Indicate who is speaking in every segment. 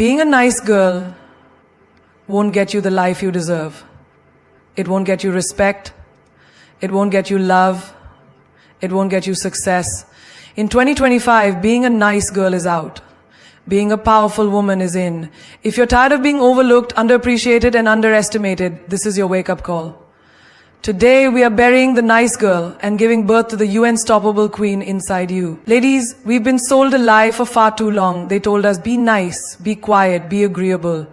Speaker 1: Being a nice girl won't get you the life you deserve. It won't get you respect. It won't get you love. It won't get you success. In 2025, being a nice girl is out. Being a powerful woman is in. If you're tired of being overlooked, underappreciated, and underestimated, this is your wake-up call. Today, we are burying the nice girl and giving birth to the unstoppable queen inside you. Ladies, we've been sold a lie for far too long. They told us, be nice, be quiet, be agreeable.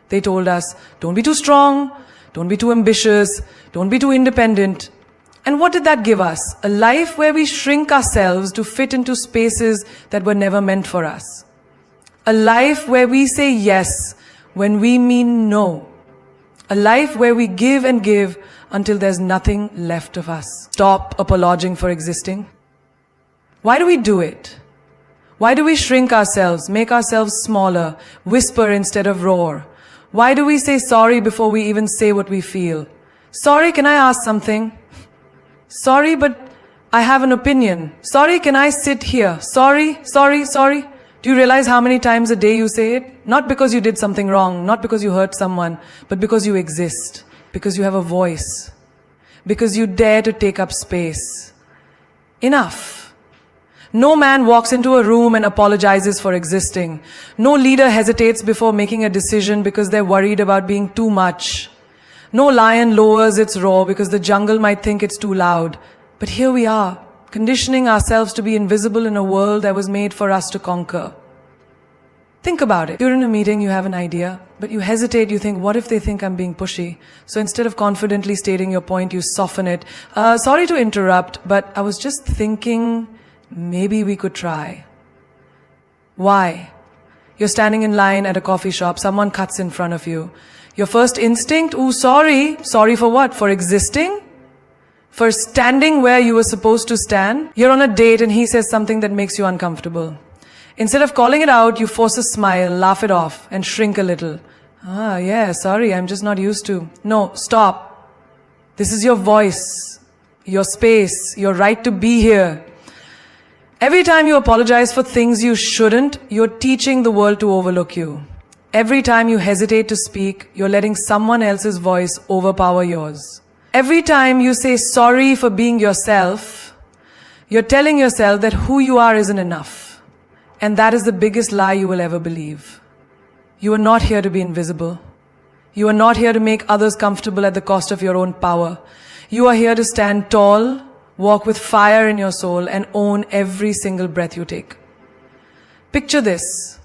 Speaker 1: They told us, don't be too strong, don't be too ambitious, don't be too independent. And what did that give us? A life where we shrink ourselves to fit into spaces that were never meant for us. A life where we say yes when we mean no. A life where we give and give until there's nothing left of us. Stop apologizing for existing. Why do we do it? Why do we shrink ourselves, make ourselves smaller, whisper instead of roar? Why do we say sorry before we even say what we feel? Sorry, can I ask something? Sorry, but I have an opinion. Sorry, can I sit here? Sorry, sorry, sorry. Do you realize how many times a day you say it? Not because you did something wrong, not because you hurt someone, but because you exist. Because you have a voice. Because you dare to take up space. Enough. No man walks into a room and apologizes for existing. No leader hesitates before making a decision because they're worried about being too much. No lion lowers its roar because the jungle might think it's too loud. But here we are, conditioning ourselves to be invisible in a world that was made for us to conquer. Think about it. You're in a meeting, you have an idea, but you hesitate, you think, what if they think I'm being pushy? So instead of confidently stating your point, you soften it. Sorry to interrupt, but I was just thinking maybe we could try. Why? You're standing in line at a coffee shop, someone cuts in front of you. Your first instinct, ooh, sorry. Sorry for what? For existing? For standing where you were supposed to stand? You're on a date and he says something that makes you uncomfortable. Instead of calling it out, you force a smile, laugh it off, and shrink a little. Yeah, sorry, I'm just not used to. No, stop. This is your voice, your space, your right to be here. Every time you apologize for things you shouldn't, you're teaching the world to overlook you. Every time you hesitate to speak, you're letting someone else's voice overpower yours. Every time you say sorry for being yourself, you're telling yourself that who you are isn't enough. And that is the biggest lie you will ever believe. You are not here to be invisible. You are not here to make others comfortable at the cost of your own power. You are here to stand tall, walk with fire in your soul, and own every single breath you take. Picture this.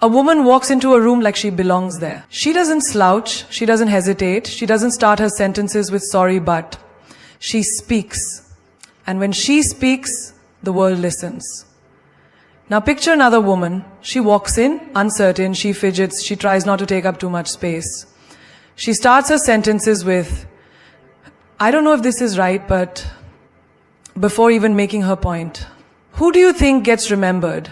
Speaker 1: A woman walks into a room like she belongs there. She doesn't slouch, she doesn't hesitate, she doesn't start her sentences with sorry but. She speaks. And when she speaks, the world listens. Now picture another woman. She walks in, uncertain, she fidgets, she tries not to take up too much space. She starts her sentences with, I don't know if this is right, but before even making her point. Who do you think gets remembered?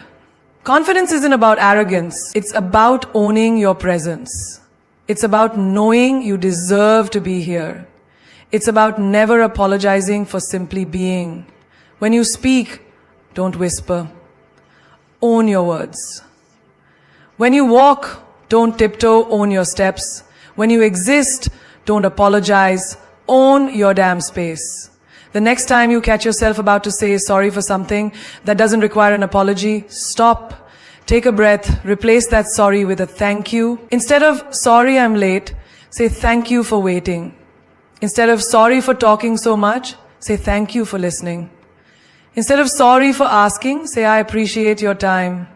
Speaker 1: Confidence isn't about arrogance. It's about owning your presence. It's about knowing you deserve to be here. It's about never apologizing for simply being. When you speak, don't whisper. Own your words. When you walk, don't tiptoe, own your steps. When you exist, don't apologize, own your damn space. The next time you catch yourself about to say sorry for something that doesn't require an apology, stop, take a breath, replace that sorry with a thank you. Instead of sorry I'm late, say thank you for waiting. Instead of sorry for talking so much, say thank you for listening. Instead of sorry for asking, say I appreciate your time.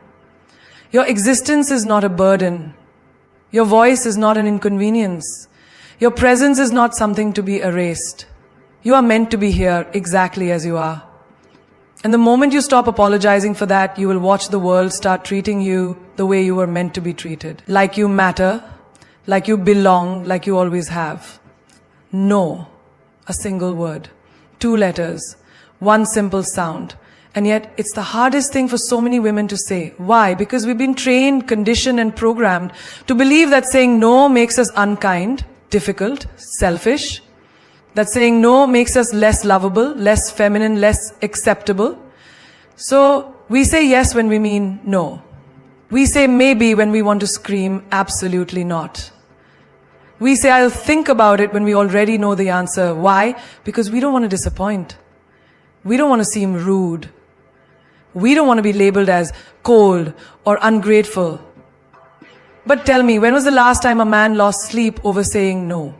Speaker 1: Your existence is not a burden. Your voice is not an inconvenience. Your presence is not something to be erased. You are meant to be here exactly as you are. And the moment you stop apologizing for that, you will watch the world start treating you the way you were meant to be treated. Like you matter, like you belong, like you always have. No. A single word. 2 letters. 1 simple sound. And yet, it's the hardest thing for so many women to say. Why? Because we've been trained, conditioned, and programmed to believe that saying no makes us unkind, difficult, selfish. That saying no makes us less lovable, less feminine, less acceptable. So, we say yes when we mean no. We say maybe when we want to scream absolutely not. We say I'll think about it when we already know the answer. Why? Because we don't want to disappoint. We don't want to seem rude. We don't want to be labeled as cold or ungrateful. But tell me, when was the last time a man lost sleep over saying no?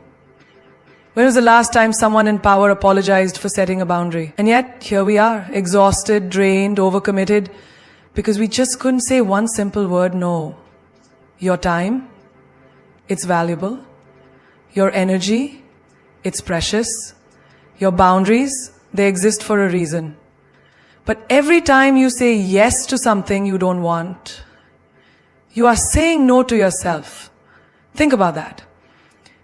Speaker 1: When was the last time someone in power apologized for setting a boundary? And yet, here we are, exhausted, drained, overcommitted, because we just couldn't say one simple word, no. Your time, it's valuable. Your energy, it's precious. Your boundaries, they exist for a reason. But every time you say yes to something you don't want, you are saying no to yourself. Think about that.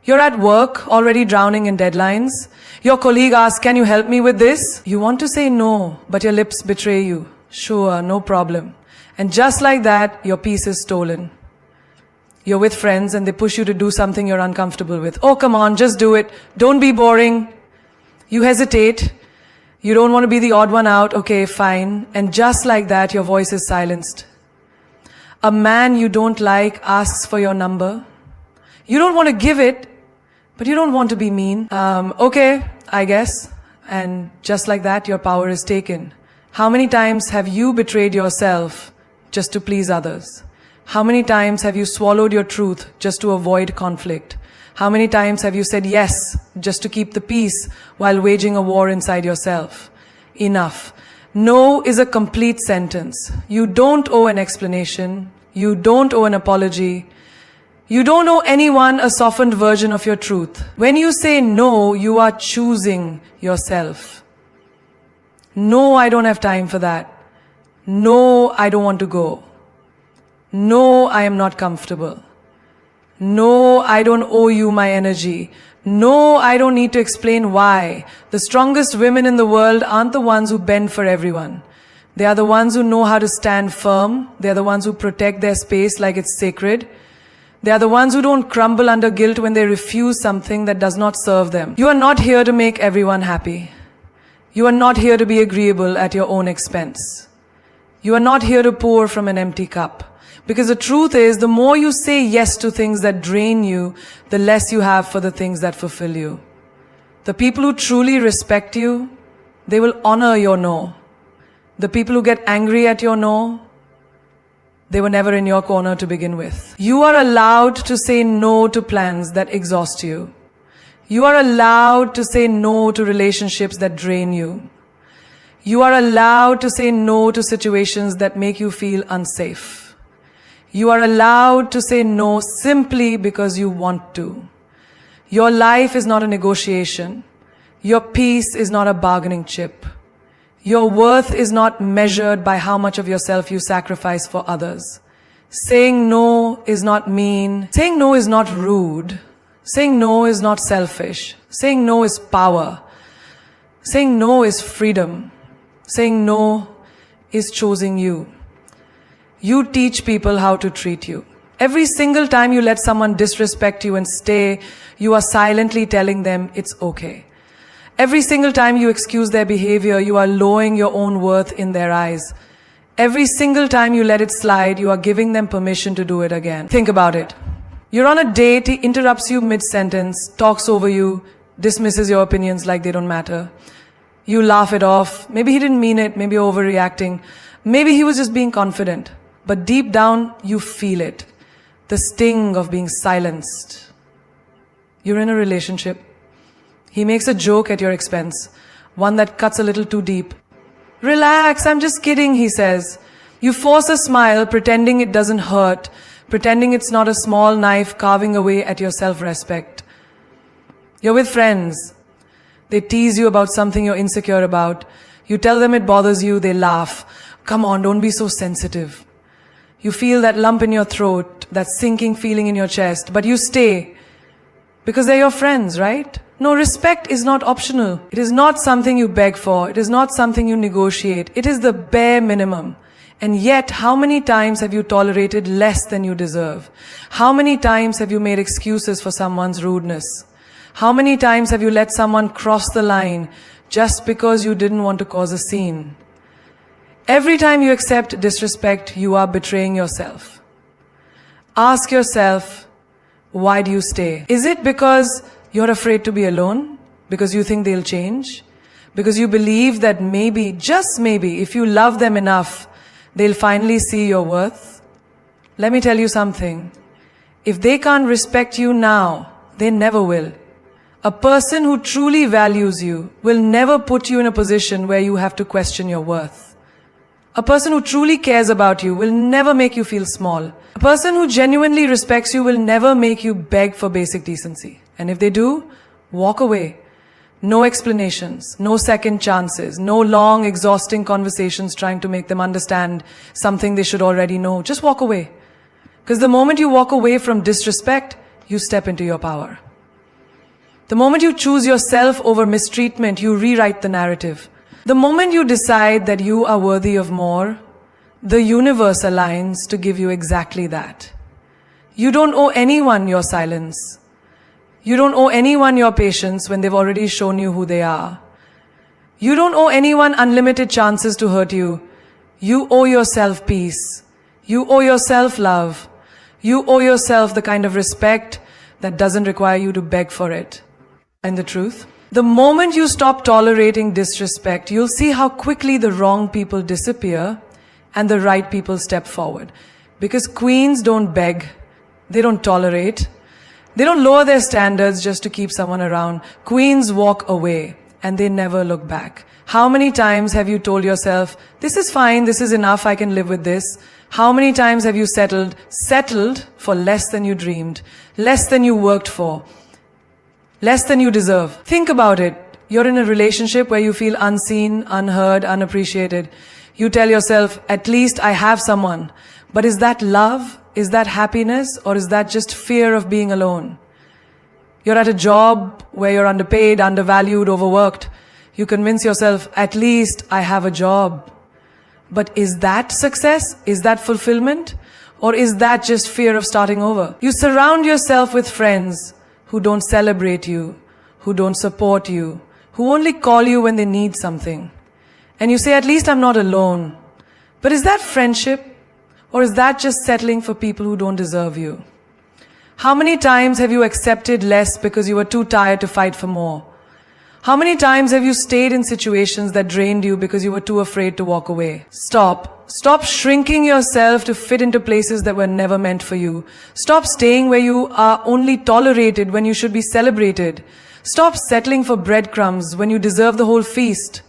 Speaker 1: You're at work, already drowning in deadlines. Your colleague asks, can you help me with this? You want to say no, but your lips betray you. Sure, no problem. And just like that, your peace is stolen. You're with friends and they push you to do something you're uncomfortable with. Oh, come on, just do it. Don't be boring. You hesitate. You don't want to be the odd one out. Okay, fine. And just like that, your voice is silenced. A man you don't like asks for your number. You don't want to give it, but you don't want to be mean. Okay, I guess. And just like that, your power is taken. How many times have you betrayed yourself just to please others? How many times have you swallowed your truth just to avoid conflict? How many times have you said yes just to keep the peace while waging a war inside yourself? Enough. No is a complete sentence. You don't owe an explanation. You don't owe an apology. You don't owe anyone a softened version of your truth. When you say no, you are choosing yourself. No, I don't have time for that. No, I don't want to go. No, I am not comfortable. No, I don't owe you my energy. No, I don't need to explain why. The strongest women in the world aren't the ones who bend for everyone. They are the ones who know how to stand firm. They are the ones who protect their space like it's sacred. They are the ones who don't crumble under guilt when they refuse something that does not serve them. You are not here to make everyone happy. You are not here to be agreeable at your own expense. You are not here to pour from an empty cup. Because the truth is, the more you say yes to things that drain you, the less you have for the things that fulfill you. The people who truly respect you, they will honor your no. The people who get angry at your no, they were never in your corner to begin with. You are allowed to say no to plans that exhaust you. You are allowed to say no to relationships that drain you. You are allowed to say no to situations that make you feel unsafe. You are allowed to say no simply because you want to. Your life is not a negotiation. Your peace is not a bargaining chip. Your worth is not measured by how much of yourself you sacrifice for others. Saying no is not mean. Saying no is not rude. Saying no is not selfish. Saying no is power. Saying no is freedom. Saying no is choosing you. You teach people how to treat you. Every single time you let someone disrespect you and stay, you are silently telling them it's okay. Every single time you excuse their behavior, you are lowering your own worth in their eyes. Every single time you let it slide, you are giving them permission to do it again. Think about it. You're on a date, he interrupts you mid-sentence, talks over you, dismisses your opinions like they don't matter. You laugh it off. Maybe he didn't mean it, maybe you're overreacting. Maybe he was just being confident. But deep down, you feel it. The sting of being silenced. You're in a relationship. He makes a joke at your expense, one that cuts a little too deep. Relax, I'm just kidding, he says. You force a smile, pretending it doesn't hurt, pretending it's not a small knife carving away at your self-respect. You're with friends. They tease you about something you're insecure about. You tell them it bothers you, they laugh. Come on, don't be so sensitive. You feel that lump in your throat, that sinking feeling in your chest, but you stay. Because they're your friends, right? No, respect is not optional. It is not something you beg for. It is not something you negotiate. It is the bare minimum. And yet, how many times have you tolerated less than you deserve? How many times have you made excuses for someone's rudeness? How many times have you let someone cross the line just because you didn't want to cause a scene? Every time you accept disrespect, you are betraying yourself. Ask yourself, why do you stay? Is it because you're afraid to be alone? Because you think they'll change? Because you believe that maybe, just maybe, if you love them enough, they'll finally see your worth? Let me tell you something. If they can't respect you now, they never will. A person who truly values you will never put you in a position where you have to question your worth. A person who truly cares about you will never make you feel small. A person who genuinely respects you will never make you beg for basic decency. And if they do, walk away. No explanations, no second chances, no long, exhausting conversations trying to make them understand something they should already know. Just walk away. Because the moment you walk away from disrespect, you step into your power. The moment you choose yourself over mistreatment, you rewrite the narrative. The moment you decide that you are worthy of more, the universe aligns to give you exactly that. You don't owe anyone your silence. You don't owe anyone your patience when they've already shown you who they are. You don't owe anyone unlimited chances to hurt you. You owe yourself peace. You owe yourself love. You owe yourself the kind of respect that doesn't require you to beg for it. And the truth? The moment you stop tolerating disrespect, you'll see how quickly the wrong people disappear and the right people step forward. Because queens don't beg. They don't tolerate. They don't lower their standards just to keep someone around. Queens walk away and they never look back. How many times have you told yourself, this is fine, this is enough, I can live with this? How many times have you settled for less than you dreamed, less than you worked for, less than you deserve? Think about it. You're in a relationship where you feel unseen, unheard, unappreciated. You tell yourself, at least I have someone. But is that love? Is that happiness? Or is that just fear of being alone? You're at a job where you're underpaid, undervalued, overworked. You convince yourself, at least I have a job. But is that success? Is that fulfillment? Or is that just fear of starting over? You surround yourself with friends who don't celebrate you, who don't support you, who only call you when they need something. And you say, at least I'm not alone. But is that friendship? Or is that just settling for people who don't deserve you? How many times have you accepted less because you were too tired to fight for more? How many times have you stayed in situations that drained you because you were too afraid to walk away? Stop. Stop shrinking yourself to fit into places that were never meant for you. Stop staying where you are only tolerated when you should be celebrated. Stop settling for breadcrumbs when you deserve the whole feast.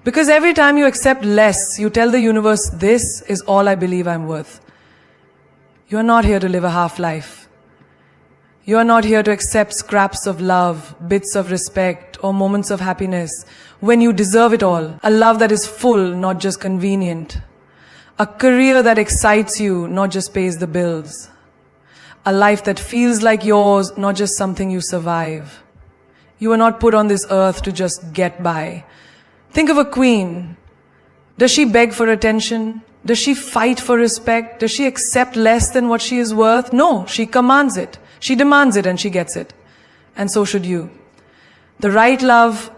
Speaker 1: Because every time you accept less, you tell the universe, this is all I believe I'm worth. You are not here to live a half life. You are not here to accept scraps of love, bits of respect, or moments of happiness when you deserve it all. A love that is full, not just convenient. A career that excites you, not just pays the bills. A life that feels like yours, not just something you survive. You are not put on this earth to just get by. Think of a queen. Does she beg for attention? Does she fight for respect? Does she accept less than what she is worth? No, she commands it. She demands it and she gets it. And so should you. The right love,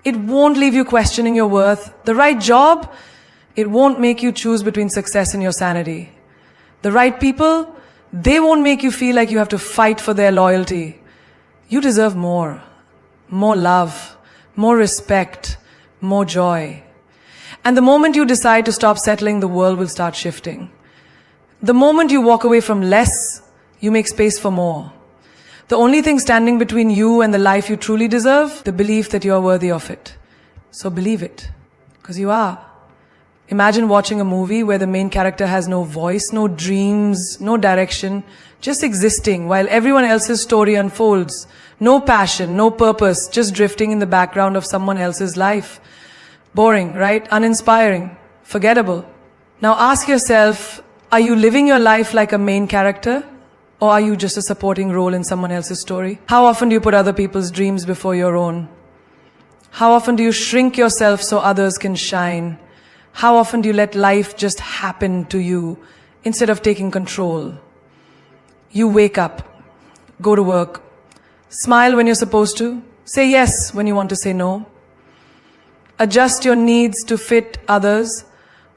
Speaker 1: it won't leave you questioning your worth. The right job, it won't make you choose between success and your sanity. The right people, they won't make you feel like you have to fight for their loyalty. You deserve more. More love. More respect. More joy. And the moment you decide to stop settling, the world will start shifting. The moment you walk away from less, you make space for more. The only thing standing between you and the life you truly deserve, the belief that you are worthy of it. So believe it, because you are. Imagine watching a movie where the main character has no voice, no dreams, no direction, just existing while everyone else's story unfolds. No passion, no purpose, just drifting in the background of someone else's life. Boring, right? Uninspiring. Forgettable. Now ask yourself, are you living your life like a main character? Or are you just a supporting role in someone else's story? How often do you put other people's dreams before your own? How often do you shrink yourself so others can shine? How often do you let life just happen to you instead of taking control? You wake up, go to work, smile when you're supposed to, say yes when you want to say no. Adjust your needs to fit others,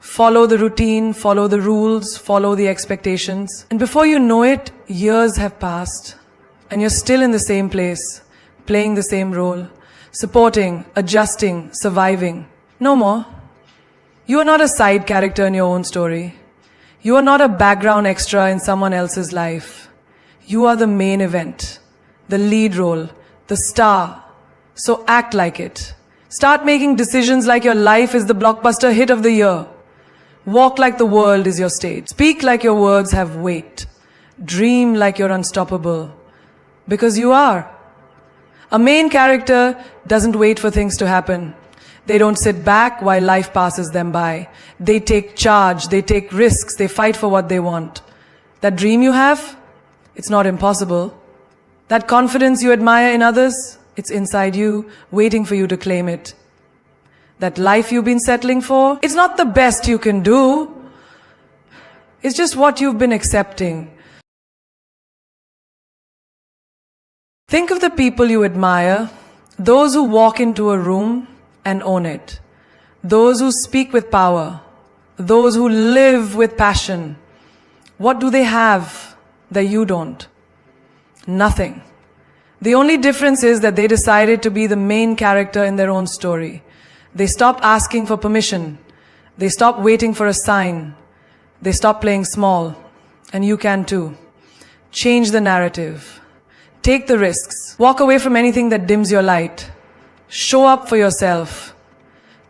Speaker 1: follow the routine, follow the rules, follow the expectations. And before you know it, years have passed and you're still in the same place, playing the same role, supporting, adjusting, surviving. No more. You are not a side character in your own story. You are not a background extra in someone else's life. You are the main event, the lead role, the star. So act like it. Start making decisions like your life is the blockbuster hit of the year. Walk like the world is your stage. Speak like your words have weight. Dream like you're unstoppable. Because you are. A main character doesn't wait for things to happen. They don't sit back while life passes them by. They take charge, they take risks, they fight for what they want. That dream you have, it's not impossible. That confidence you admire in others, it's inside you, waiting for you to claim it. That life you've been settling for, it's not the best you can do. It's just what you've been accepting. Think of the people you admire, those who walk into a room and own it. Those who speak with power. Those who live with passion. What do they have that you don't? Nothing. The only difference is that they decided to be the main character in their own story. They stopped asking for permission. They stopped waiting for a sign. They stopped playing small. And you can too. Change the narrative. Take the risks. Walk away from anything that dims your light. Show up for yourself.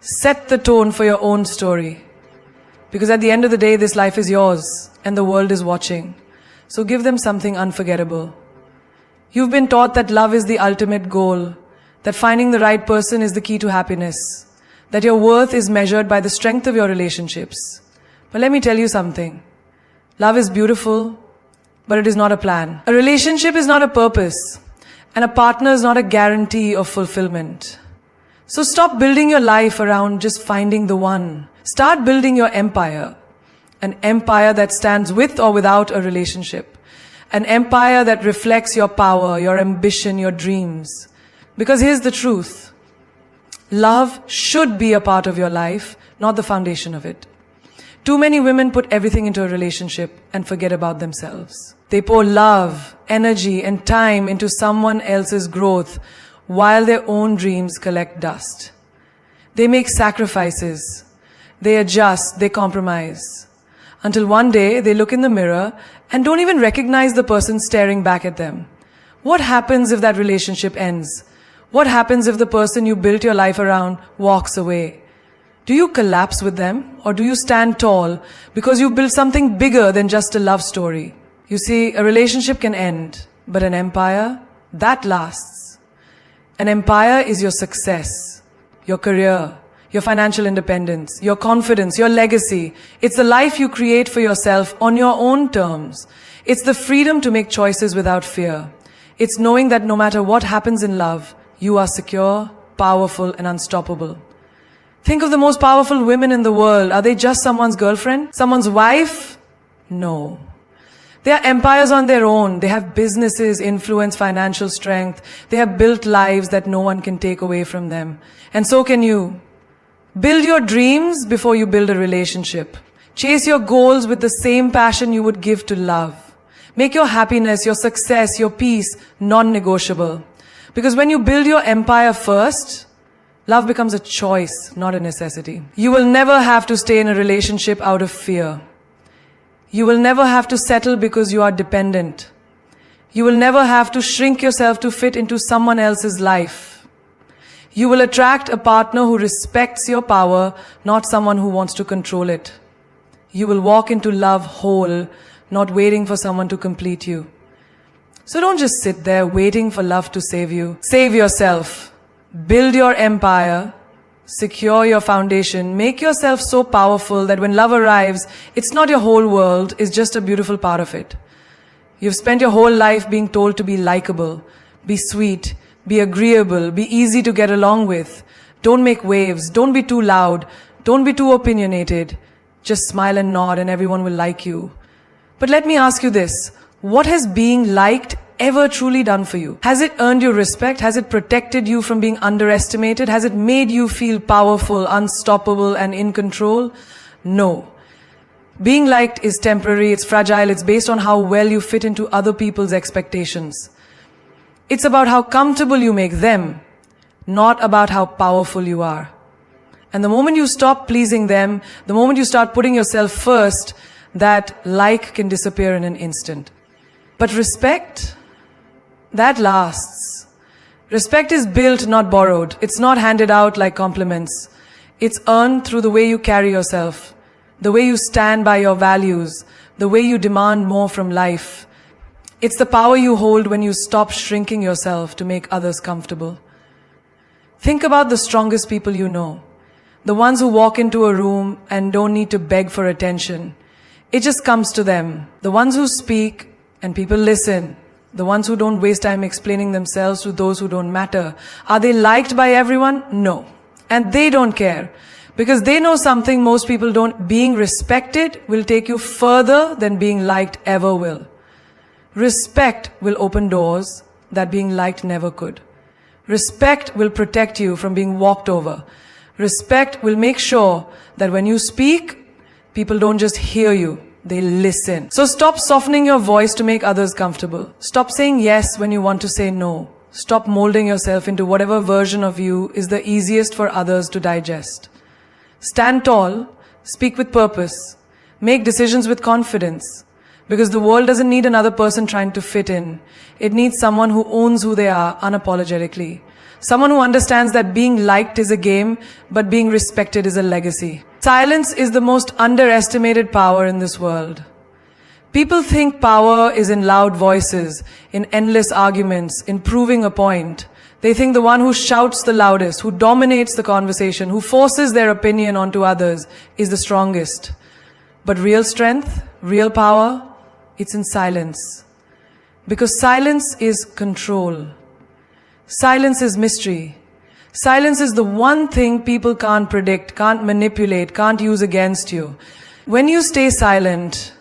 Speaker 1: Set the tone for your own story. Because at the end of the day, this life is yours and the world is watching. So give them something unforgettable. You've been taught that love is the ultimate goal, that finding the right person is the key to happiness, that your worth is measured by the strength of your relationships. But let me tell you something. Love is beautiful, but it is not a plan. A relationship is not a purpose, and a partner is not a guarantee of fulfillment. So stop building your life around just finding the one. Start building your empire. An empire that stands with or without a relationship. An empire that reflects your power, your ambition, your dreams. Because here's the truth. Love should be a part of your life, not the foundation of it. Too many women put everything into a relationship and forget about themselves. They pour love, energy, and time into someone else's growth while their own dreams collect dust. They make sacrifices. They adjust. They compromise. Until one day they look in the mirror and don't even recognize the person staring back at them. What happens if that relationship ends? What happens if the person you built your life around walks away? Do you collapse with them, or do you stand tall because you built something bigger than just a love story? You see, a relationship can end, but an empire, that lasts. An empire is your success, your career, your financial independence, your confidence, your legacy. It's the life you create for yourself on your own terms. It's the freedom to make choices without fear. It's knowing that no matter what happens in love, you are secure, powerful, and unstoppable. Think of the most powerful women in the world. Are they just someone's girlfriend? Someone's wife? No. They are empires on their own. They have businesses, influence, financial strength. They have built lives that no one can take away from them. And so can you. Build your dreams before you build a relationship. Chase your goals with the same passion you would give to love. Make your happiness, your success, your peace non-negotiable. Because when you build your empire first, love becomes a choice, not a necessity. You will never have to stay in a relationship out of fear. You will never have to settle because you are dependent. You will never have to shrink yourself to fit into someone else's life. You will attract a partner who respects your power, not someone who wants to control it. You will walk into love whole, not waiting for someone to complete you. So don't just sit there waiting for love to save you. Save yourself. Build your empire. Secure your foundation. Make yourself so powerful that when love arrives, it's not your whole world, it's just a beautiful part of it. You've spent your whole life being told to be likable, be sweet, be agreeable, be easy to get along with. Don't make waves. Don't be too loud. Don't be too opinionated. Just smile and nod and everyone will like you. But let me ask you this. What has being liked ever truly done for you? Has it earned you respect? Has it protected you from being underestimated? Has it made you feel powerful, unstoppable, and in control? No. Being liked is temporary, it's fragile, it's based on how well you fit into other people's expectations. It's about how comfortable you make them, not about how powerful you are. And the moment you stop pleasing them, the moment you start putting yourself first, that like can disappear in an instant. But respect, that lasts. Respect is built, not borrowed. It's not handed out like compliments. It's earned through the way you carry yourself, the way you stand by your values, the way you demand more from life. It's the power you hold when you stop shrinking yourself to make others comfortable. Think about the strongest people you know. The ones who walk into a room and don't need to beg for attention. It just comes to them. The ones who speak and people listen. The ones who don't waste time explaining themselves to those who don't matter. Are they liked by everyone? No. And they don't care. Because they know something most people don't. Being respected will take you further than being liked ever will. Respect will open doors that being liked never could. Respect will protect you from being walked over. Respect will make sure that when you speak, people don't just hear you, they listen. So stop softening your voice to make others comfortable. Stop saying yes when you want to say no. Stop molding yourself into whatever version of you is the easiest for others to digest. Stand tall, speak with purpose, make decisions with confidence. Because the world doesn't need another person trying to fit in. It needs someone who owns who they are unapologetically. Someone who understands that being liked is a game, but being respected is a legacy. Silence is the most underestimated power in this world. People think power is in loud voices, in endless arguments, in proving a point. They think the one who shouts the loudest, who dominates the conversation, who forces their opinion onto others is the strongest. But real strength, real power, it's in silence. Because silence is control. Silence is mystery. Silence is the one thing people can't predict, can't manipulate, can't use against you. When you stay silent,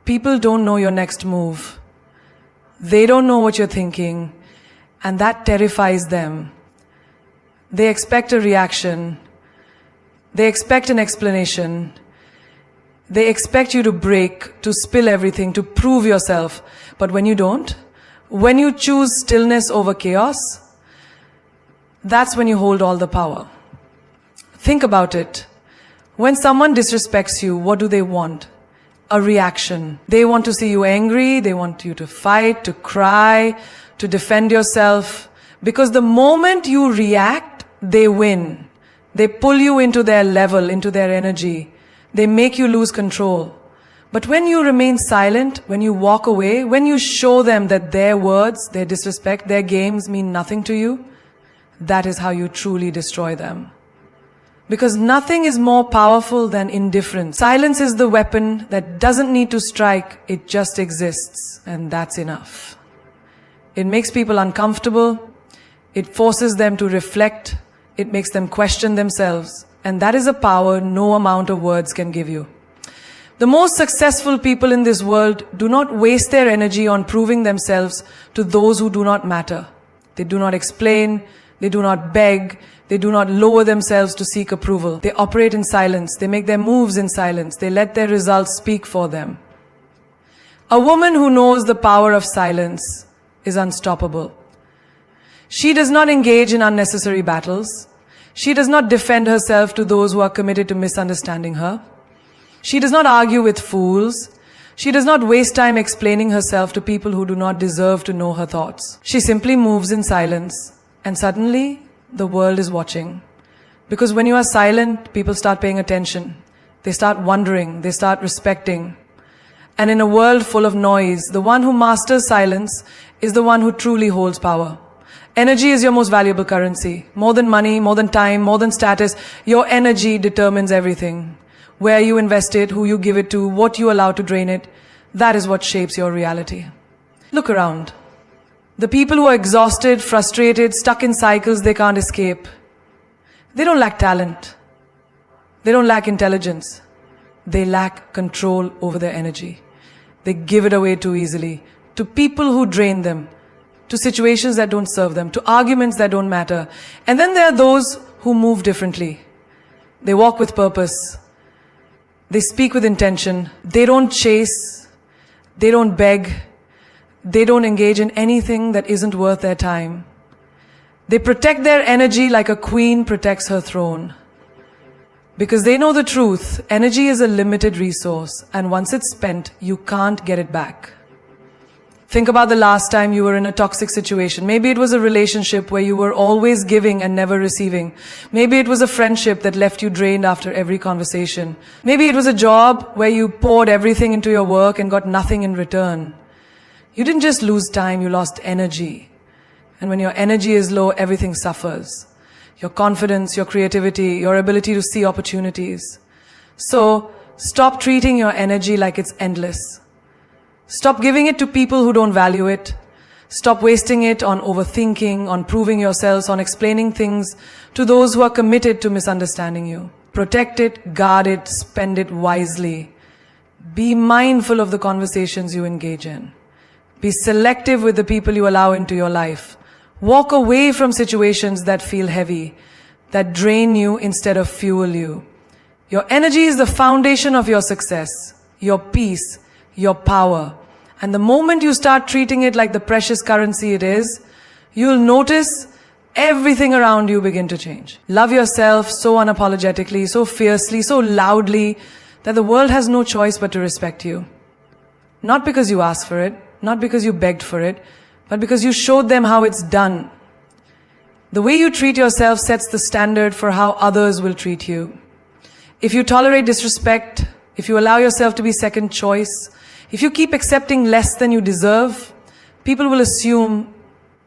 Speaker 1: people don't know your next move. They don't know what you're thinking, and that terrifies them. They expect a reaction. They expect an explanation. They expect you to break, to spill everything, to prove yourself. But when you don't, when you choose stillness over chaos, that's when you hold all the power. Think about it. When someone disrespects you, what do they want? A reaction. They want to see you angry, they want you to fight, to cry, to defend yourself. Because the moment you react, they win. They pull you into their level, into their energy. They make you lose control. But when you remain silent, when you walk away, when you show them that their words, their disrespect, their games mean nothing to you, that is how you truly destroy them. Because nothing is more powerful than indifference. Silence is the weapon that doesn't need to strike, it just exists, and that's enough. It makes people uncomfortable, it forces them to reflect, it makes them question themselves. And that is a power no amount of words can give you. The most successful people in this world do not waste their energy on proving themselves to those who do not matter. They do not explain, they do not beg, they do not lower themselves to seek approval. They operate in silence, they make their moves in silence, they let their results speak for them. A woman who knows the power of silence is unstoppable. She does not engage in unnecessary battles. She does not defend herself to those who are committed to misunderstanding her. She does not argue with fools. She does not waste time explaining herself to people who do not deserve to know her thoughts. She simply moves in silence, and suddenly the world is watching. Because when you are silent, people start paying attention. They start wondering, they start respecting. And in a world full of noise, the one who masters silence is the one who truly holds power. Energy is your most valuable currency. More than money, more than time, more than status, your energy determines everything. Where you invest it, who you give it to, what you allow to drain it, that is what shapes your reality. Look around. The people who are exhausted, frustrated, stuck in cycles they can't escape, they don't lack talent. They don't lack intelligence. They lack control over their energy. They give it away too easily to people who drain them, to situations that don't serve them, to arguments that don't matter. And then there are those who move differently. They walk with purpose. They speak with intention. They don't chase. They don't beg. They don't engage in anything that isn't worth their time. They protect their energy like a queen protects her throne. Because they know the truth, energy is a limited resource, and once it's spent, you can't get it back. Think about the last time you were in a toxic situation. Maybe it was a relationship where you were always giving and never receiving. Maybe it was a friendship that left you drained after every conversation. Maybe it was a job where you poured everything into your work and got nothing in return. You didn't just lose time, you lost energy. And when your energy is low, everything suffers. Your confidence, your creativity, your ability to see opportunities. So, stop treating your energy like it's endless. Stop giving it to people who don't value it. Stop wasting it on overthinking, on proving yourselves, on explaining things to those who are committed to misunderstanding you. Protect it, guard it, spend it wisely. Be mindful of the conversations you engage in. Be selective with the people you allow into your life. Walk away from situations that feel heavy, that drain you instead of fuel you. Your energy is the foundation of your success, your peace, your power. And the moment you start treating it like the precious currency it is, you'll notice everything around you begin to change. Love yourself so unapologetically, so fiercely, so loudly, that the world has no choice but to respect you. Not because you asked for it, not because you begged for it, but because you showed them how it's done. The way you treat yourself sets the standard for how others will treat you. If you tolerate disrespect, if you allow yourself to be second choice, if you keep accepting less than you deserve, people will assume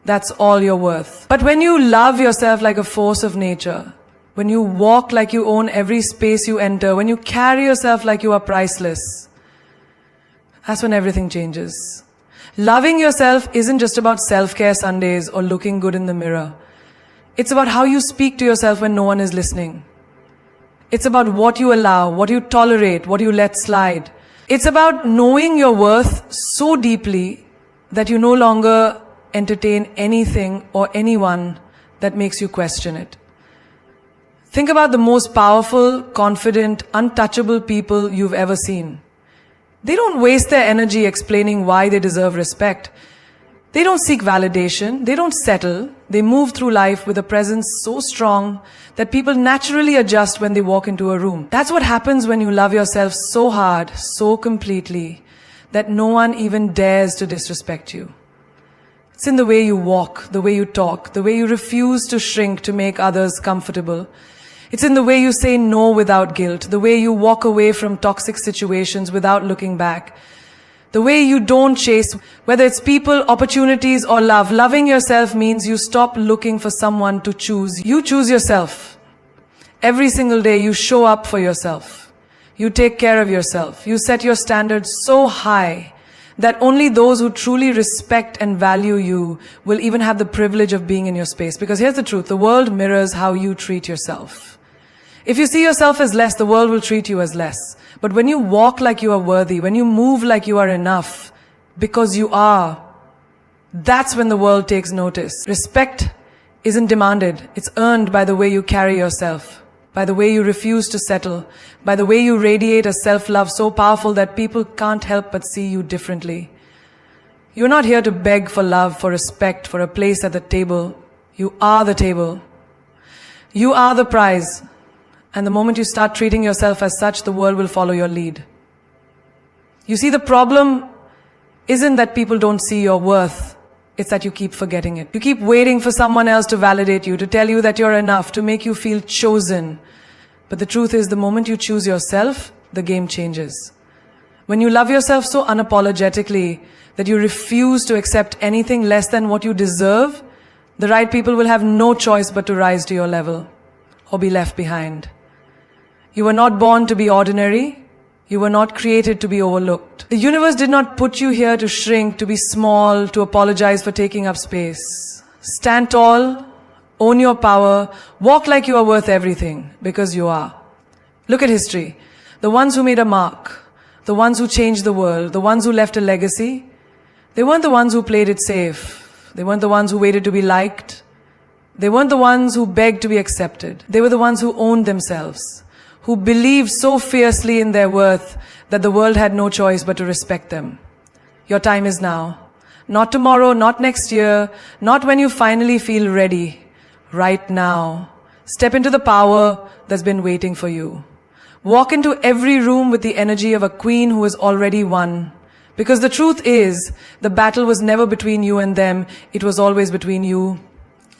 Speaker 1: that's all you're worth. But when you love yourself like a force of nature, when you walk like you own every space you enter, when you carry yourself like you are priceless, that's when everything changes. Loving yourself isn't just about self-care Sundays or looking good in the mirror. It's about how you speak to yourself when no one is listening. It's about what you allow, what you tolerate, what you let slide. It's about knowing your worth so deeply that you no longer entertain anything or anyone that makes you question it. Think about the most powerful, confident, untouchable people you've ever seen. They don't waste their energy explaining why they deserve respect. They don't seek validation. They don't settle. They move through life with a presence so strong that people naturally adjust when they walk into a room. That's what happens when you love yourself so hard, so completely, that no one even dares to disrespect you. It's in the way you walk, the way you talk, the way you refuse to shrink to make others comfortable. It's in the way you say no without guilt, the way you walk away from toxic situations without looking back, the way you don't chase, whether it's people, opportunities, or love. Loving yourself means you stop looking for someone to choose. You choose yourself. Every single day you show up for yourself. You take care of yourself. You set your standards so high that only those who truly respect and value you will even have the privilege of being in your space. Because here's the truth, the world mirrors how you treat yourself. If you see yourself as less, the world will treat you as less. But when you walk like you are worthy, when you move like you are enough, because you are, that's when the world takes notice. Respect isn't demanded. It's earned by the way you carry yourself, by the way you refuse to settle, by the way you radiate a self-love so powerful that people can't help but see you differently. You're not here to beg for love, for respect, for a place at the table. You are the table. You are the prize. And the moment you start treating yourself as such, the world will follow your lead. You see, the problem isn't that people don't see your worth. It's that you keep forgetting it. You keep waiting for someone else to validate you, to tell you that you're enough, to make you feel chosen. But the truth is, the moment you choose yourself, the game changes. When you love yourself so unapologetically that you refuse to accept anything less than what you deserve, the right people will have no choice but to rise to your level or be left behind. You were not born to be ordinary. You were not created to be overlooked. The universe did not put you here to shrink, to be small, to apologize for taking up space. Stand tall, own your power, walk like you are worth everything, because you are. Look at history. The ones who made a mark, the ones who changed the world, the ones who left a legacy, they weren't the ones who played it safe. They weren't the ones who waited to be liked. They weren't the ones who begged to be accepted. They were the ones who owned themselves, who believed so fiercely in their worth that the world had no choice but to respect them. Your time is now. Not tomorrow, not next year, not when you finally feel ready. Right now. Step into the power that's been waiting for you. Walk into every room with the energy of a queen who has already won. Because the truth is, the battle was never between you and them, it was always between you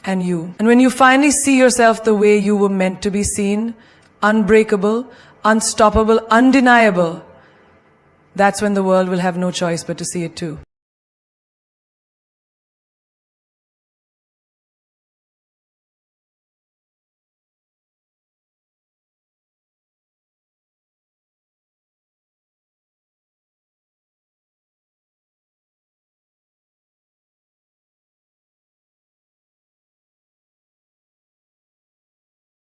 Speaker 1: and you. And when you finally see yourself the way you were meant to be seen, unbreakable, unstoppable, undeniable, that's when the world will have no choice but to see it too.